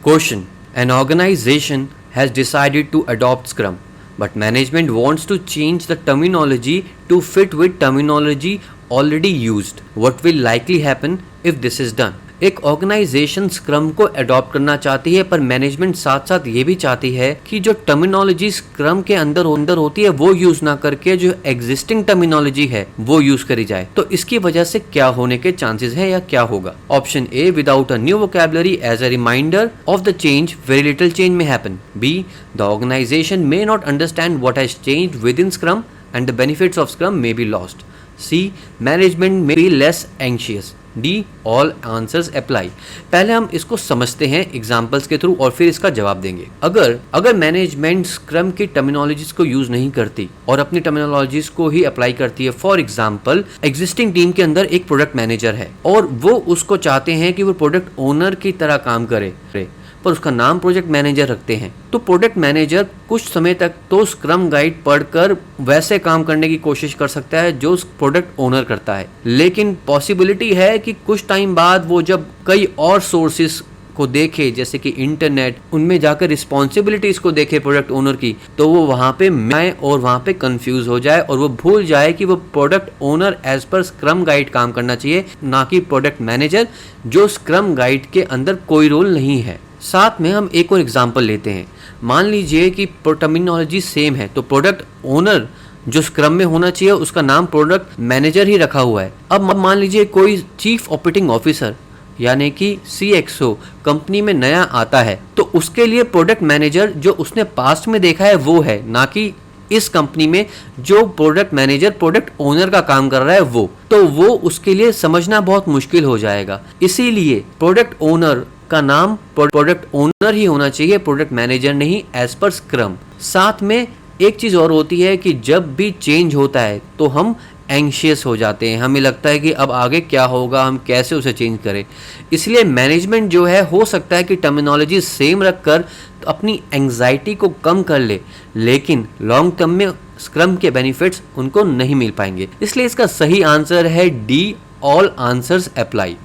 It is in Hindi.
Question: An organization has decided to adopt Scrum, but management wants to change the terminology to fit with terminology already used. What will likely happen if this is done? एक ऑर्गेनाइजेशन स्क्रम को अडॉप्ट करना चाहती है, पर मैनेजमेंट साथ साथ ये भी चाहती है कि जो टर्मिनोलॉजी स्क्रम के अंदर होती है वो यूज ना करके जो एग्जिस्टिंग टर्मिनोलॉजी है वो यूज करी जाए। तो इसकी वजह से क्या होने के चांसेस है या क्या होगा? Option A, without a new vocabulary as a reminder of the change, very little change may happen. B, the organization may not understand what has changed within scrum and the benefits of scrum may be lost. C, management may be less anxious. D, all answers apply. पहले हम इसको समझते हैं एग्जांपल्स के थ्रू और फिर इसका जवाब देंगे। अगर मैनेजमेंट स्क्रम की टर्मिनोलॉजीज को यूज नहीं करती और अपनी टर्मिनोलॉजीज को ही अप्लाई करती है, फॉर एग्जांपल एग्जिस्टिंग टीम के अंदर एक प्रोडक्ट मैनेजर है और वो उसको चाहते हैं कि वो प्रोडक्ट ओनर की तरह काम करे, पर उसका नाम प्रोजेक्ट मैनेजर रखते हैं, तो प्रोडक्ट मैनेजर कुछ समय तक तो स्क्रम गाइड पढ़कर वैसे काम करने की कोशिश कर सकता है जो प्रोडक्ट ओनर करता है, लेकिन पॉसिबिलिटी है कि कुछ टाइम बाद वो जब कई और सोर्सेस को देखे जैसे कि इंटरनेट, उनमें जाकर रिस्पॉन्सिबिलिटीज को देखे प्रोडक्ट ओनर की, तो वो वहां पे आए और वहां पे कंफ्यूज हो जाए और वो भूल जाए कि वो product owner as per scrum guide काम करना चाहिए, ना कि प्रोडक्ट मैनेजर जो स्क्रम गाइड के अंदर कोई रोल नहीं है। साथ में हम एक और एग्जांपल लेते हैं। मान लीजिए कि टर्मिनोलॉजी सेम है, तो प्रोडक्ट ओनर जो स्क्रम में होना चाहिए उसका नाम प्रोडक्ट मैनेजर ही रखा हुआ है। अब मान लीजिए कोई चीफ ऑपरेटिंग ऑफिसर यानी कि CXO कंपनी में नया आता है, तो उसके लिए प्रोडक्ट मैनेजर जो उसने पास्ट में देखा है वो है, ना कि इस कंपनी में जो प्रोडक्ट मैनेजर प्रोडक्ट ओनर का काम कर रहा है वो, तो वो उसके लिए समझना बहुत मुश्किल हो जाएगा। इसीलिए प्रोडक्ट ओनर का नाम प्रोडक्ट ओनर ही होना चाहिए, प्रोडक्ट मैनेजर नहीं, एज पर स्क्रम। साथ में एक चीज और होती है कि जब भी चेंज होता है तो हम एंशियस हो जाते हैं, हमें लगता है कि अब आगे क्या होगा, हम कैसे उसे चेंज करें। इसलिए मैनेजमेंट जो है हो सकता है कि टर्मिनोलॉजी सेम रखकर अपनी एंजाइटी को कम कर ले, लेकिन लॉन्ग टर्म में स्क्रम के बेनिफिट्स उनको नहीं मिल पाएंगे। इसलिए इसका सही आंसर है डी, ऑल आंसर्स अप्लाई।